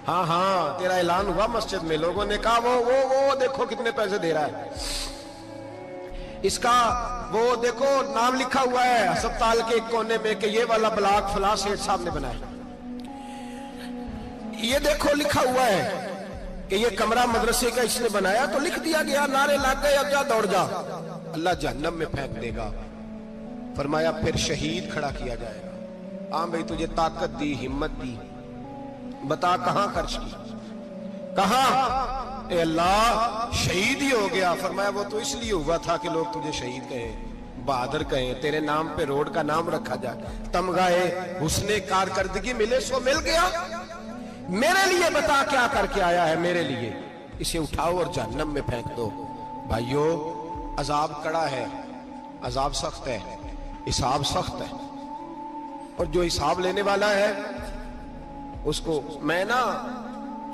हाँ हाँ, तेरा ऐलान हुआ मस्जिद में, लोगों ने कहा वो देखो कितने पैसे दे रहा है, इसका वो देखो नाम लिखा हुआ है अस्पताल के एक कोने में कि ये वाला ब्लॉक फलां सेठ साहब ने बनाया, ये देखो लिखा हुआ है कि ये कमरा मदरसे का इसने बनाया, तो लिख दिया गया, नारे लग गए, अब जा दौड़ जा। अल्लाह जहन्नम में फेंक देगा। फरमाया फिर शहीद खड़ा किया जाएगा। हाँ भाई तुझे ताकत दी, हिम्मत दी, बता कहां खर्च की, कहां? ए अल्लाह शहीद ही हो गया। फरमाया वो तो इसलिए हुआ था कि लोग तुझे शहीद कहे, बहादुर कहे, तेरे नाम पे रोड का नाम रखा जाए, तमगाए हुस्ने कारकर्दगी मिले, सो मिल गया। मेरे लिए बता क्या करके आया है मेरे लिए, इसे उठाओ और जहन्नम में फेंक दो। भाइयों अजाब कड़ा है, अजाब सख्त है, हिसाब सख्त है, और जो हिसाब लेने वाला है उसको, मैं ना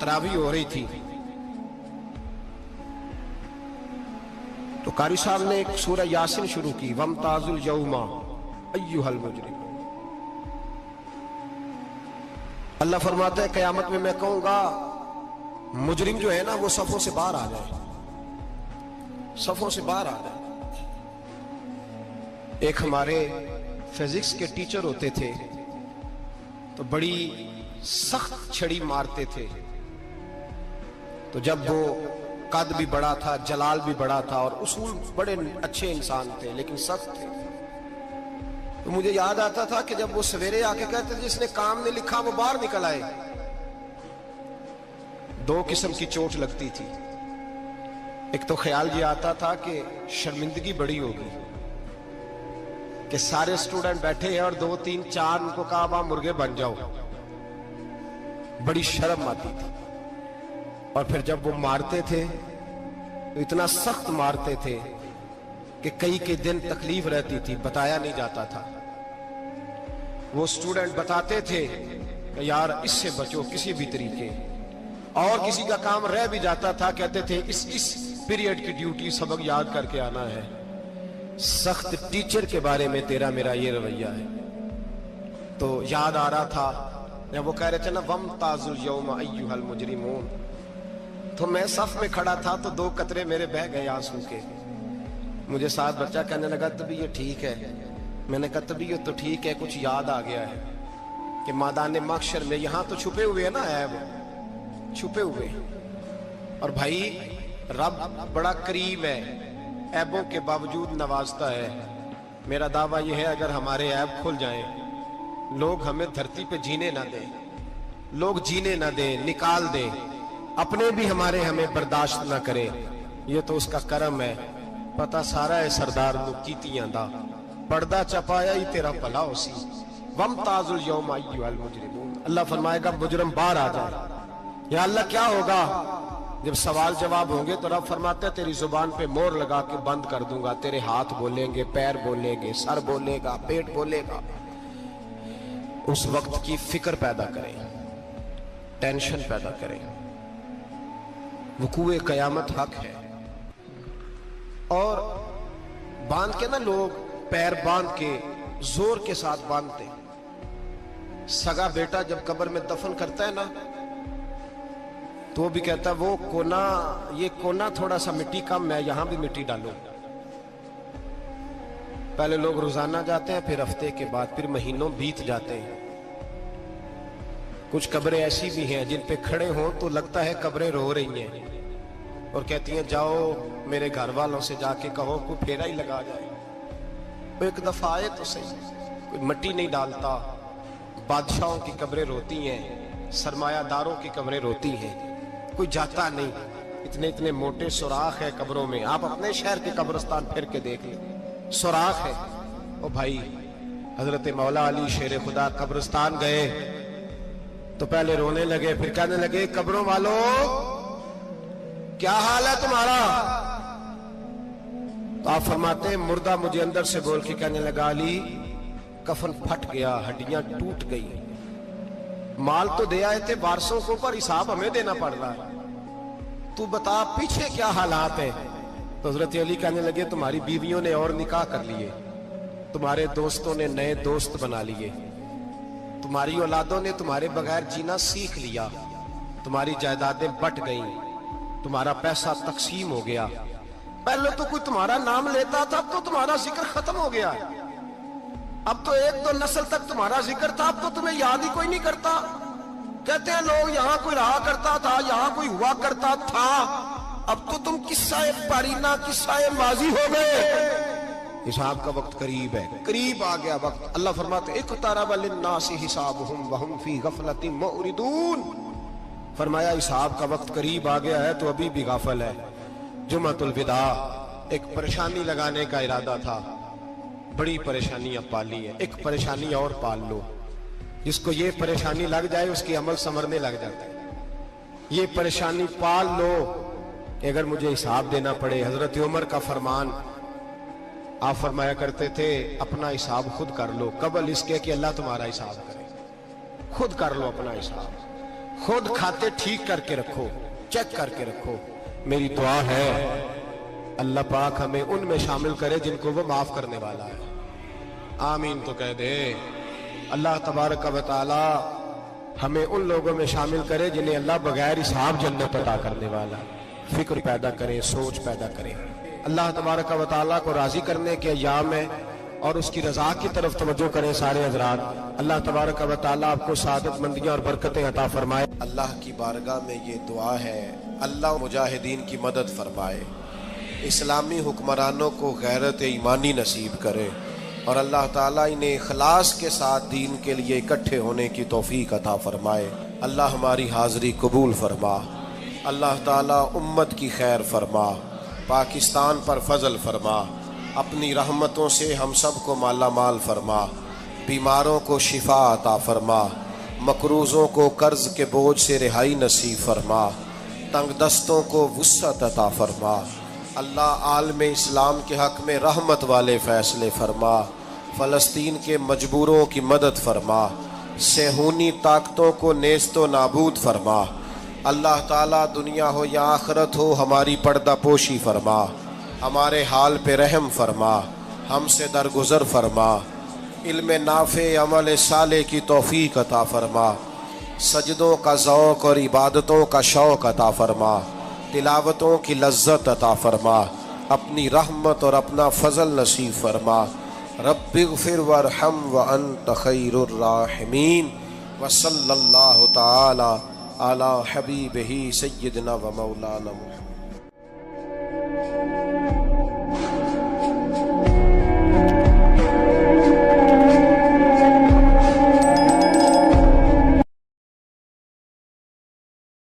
तरावी हो रही थी तो कारी साहब ने एक सूरह यासीन शुरू की, वमताजुल यौमा अय्युहल मुजरिम। अल्लाह फरमाता है कयामत में मैं कहूंगा मुजरिम जो है ना वो सफों से बाहर आ जाए, सफों से बाहर आ जाए। एक हमारे फिजिक्स के टीचर होते थे तो बड़ी सख्त छड़ी मारते थे, तो जब वो कद भी बड़ा था, जलाल भी बड़ा था, और उसूल बड़े अच्छे इंसान थे लेकिन सख्त थे, तो मुझे याद आता था कि जब वो सवेरे आके कहते थे जिसने काम नहीं लिखा वो बाहर निकल आए। दो किस्म की चोट लगती थी, एक तो ख्याल ये आता था कि शर्मिंदगी बड़ी होगी कि सारे स्टूडेंट बैठे हैं और 2 3 4 उनको कहा वहां मुर्गे बन जाओ, बड़ी शर्म आती थी। और फिर जब वो मारते थे तो इतना सख्त मारते थे कि कई के दिन तकलीफ रहती थी, बताया नहीं जाता था। वो स्टूडेंट बताते थे कि यार इससे बचो किसी भी तरीके, और किसी का काम रह भी जाता था, कहते थे इस पीरियड की ड्यूटी सबक याद करके आना है। सख्त टीचर के बारे में तेरा मेरा ये रवैया है। तो याद आ रहा था जब वो कह रहे थे ना वमताजुल यौमा अय्युहल मुजरिमून, तो मैं सफ में खड़ा था तो 2 कतरे मेरे बह गए आंसू के। मुझे साथ बच्चा कहने लगा तबीयत ठीक है, मैंने कहा तबीयत तो ठीक है, कुछ याद आ गया है कि मैदान महशर में यहाँ तो छुपे हुए हैं ना ऐब, छुपे हुए। और भाई रब बड़ा करीब है, ऐबों के बावजूद नवाजता है। मेरा दावा यह है अगर हमारे ऐब खुल जाएं, लोग हमें धरती पे जीने ना दें, लोग जीने ना दें, निकाल दें, अपने भी हमें बर्दाश्त ना करें, ये तो उसका करम है। पता सारा है सरदार नु कीतियां दा, पर्दा चपाया ही तेरा भला होसी। वमताजुल यौमा अय्युहल मुजरिमून। अल्लाह फरमाएगा मुजरिम बाहर आ जाए। या अल्लाह क्या होगा जब सवाल जवाब होंगे? तो रब फरमाते हैं तेरी जुबान पे मोहर लगा के बंद कर दूंगा, तेरे हाथ बोलेंगे, पैर बोलेंगे, सर बोलेगा, पेट बोलेगा। उस वक्त की फिक्र पैदा करें, टेंशन पैदा करें। वकूए कयामत हक है। और बांध के ना लोग पैर बांध के जोर के साथ बांधते। सगा बेटा जब कब्र में दफन करता है ना तो भी कहता वो कोना, ये कोना थोड़ा सा मिट्टी कम है, यहां भी मिट्टी डालो। پہلے لوگ روزانہ جاتے ہیں، پھر ہفتے کے بعد، پھر مہینوں بیت جاتے ہیں۔ کچھ قبریں ایسی بھی ہیں جن پہ کھڑے ہوں تو لگتا ہے قبریں رو رہی ہیں اور کہتی ہیں جاؤ میرے گھر والوں سے جا کے کہو کوئی پھیرا ہی لگا جائے، وہ ایک دفعہ آئے تو صحیح، کوئی مٹی نہیں ڈالتا۔ بادشاہوں کی قبریں روتی ہیں، سرمایہ داروں کی قبریں روتی ہیں، کوئی جاتا نہیں، اتنے اتنے موٹے سوراخ ہے قبروں میں۔ آپ اپنے شہر کے قبرستان پھر کے دیکھ لیں، سوراخ ہے۔ او بھائی، حضرت مولا علی شیر خدا قبرستان گئے تو پہلے رونے لگے، پھر کہنے لگے قبروں والوں کیا حال ہے تمہارا؟ تو آپ فرماتے ہیں مردہ مجھے اندر سے بول کے کہنے لگا علی کفن پھٹ گیا، ہڈیاں ٹوٹ گئی، مال تو دے آئے تھے وارثوں کو پر حساب ہمیں دینا پڑ رہا ہے، تو بتا پیچھے کیا حالات ہیں؟ تو حضرت علی کہنے لگے تمہاری بیویوں نے اور نکاح کر لیے، تمہارے دوستوں نے نئے دوست بنا لیے، تمہاری اولادوں نے تمہارے بغیر جینا سیکھ لیا، تمہاری جائیدادیں بٹ گئیں، تمہارا پیسہ تقسیم ہو گیا۔ پہلے تو کوئی تمہارا نام لیتا تھا، اب تو تمہارا ذکر ختم ہو گیا، اب تو ایک دو نسل تک تمہارا ذکر تھا، اب تو تمہیں یاد ہی کوئی نہیں کرتا۔ کہتے ہیں لوگ یہاں کوئی رہا کرتا تھا، یہاں کوئی ہوا کرتا تھا، اب تو تم قصہ پارینہ قصہ ماضی ہو گئے، حساب کا وقت قریب ہے، قریب آ گیا وقت۔ اللہ فرماتے اقترب للناس حسابهم وهم فی غفلۃ معرضون، فرمایا حساب کا وقت قریب آ گیا ہے تو ابھی بھی غافل ہے۔ جمعۃ الوداع ایک پریشانی لگانے کا ارادہ تھا، بڑی پریشانیاں پالی ہیں، ایک پریشانی اور پال لو، جس کو یہ پریشانی لگ جائے اس کی عمل سنورنے لگ جاتا ہے۔ یہ پریشانی پال لو کہ اگر مجھے حساب دینا پڑے۔ حضرت عمر کا فرمان، آپ فرمایا کرتے تھے اپنا حساب خود کر لو قبل اس کے کہ اللہ تمہارا حساب کرے، خود کر لو اپنا حساب، خود کھاتے ٹھیک کر کے رکھو، چیک کر کے رکھو۔ میری دعا ہے اللہ پاک ہمیں ان میں شامل کرے جن کو وہ معاف کرنے والا ہے، آمین تو کہہ دے۔ اللہ تبارک و تعالی ہمیں ان لوگوں میں شامل کرے جنہیں اللہ بغیر حساب جنت عطا کرنے والا ہے۔ فکر پیدا کریں، سوچ پیدا کریں، اللہ تبارک و تعالیٰ کو راضی کرنے کے ایام ہے اور اس کی رضا کی طرف توجہ کریں سارے حضرات۔ اللہ تبارک و تعالیٰ آپ کو سعادت مندیاں اور برکتیں عطا فرمائے۔ اللہ کی بارگاہ میں یہ دعا ہے اللہ مجاہدین کی مدد فرمائے، اسلامی حکمرانوں کو غیرت ایمانی نصیب کرے اور اللہ تعالیٰ انہیں اخلاص کے ساتھ دین کے لیے اکٹھے ہونے کی توفیق عطا فرمائے۔ اللہ ہماری حاضری قبول فرما، اللہ تعالیٰ امت کی خیر فرما، پاکستان پر فضل فرما، اپنی رحمتوں سے ہم سب کو مالا مال فرما، بیماروں کو شفا عطا فرما، مقروضوں کو قرض کے بوجھ سے رہائی نصیب فرما، تنگ دستوں کو وسعت عطا فرما۔ اللہ عالم اسلام کے حق میں رحمت والے فیصلے فرما، فلسطین کے مجبوروں کی مدد فرما، صہیونی طاقتوں کو نیست و نابود فرما۔ اللہ تعالیٰ دنیا ہو یا آخرت ہو ہماری پردہ پوشی فرما، ہمارے حال پہ رحم فرما، ہم سے درگزر فرما، علم نافع عمل صالح کی توفیق عطا فرما، سجدوں کا ذوق اور عبادتوں کا شوق عطا فرما، تلاوتوں کی لذت عطا فرما، اپنی رحمت اور اپنا فضل نصیب فرما۔ رب اغفر وارحم وانت خیر الراحمین، وصلی اللہ تعالی علی حبیبہ سیدنا و مولانا محمد۔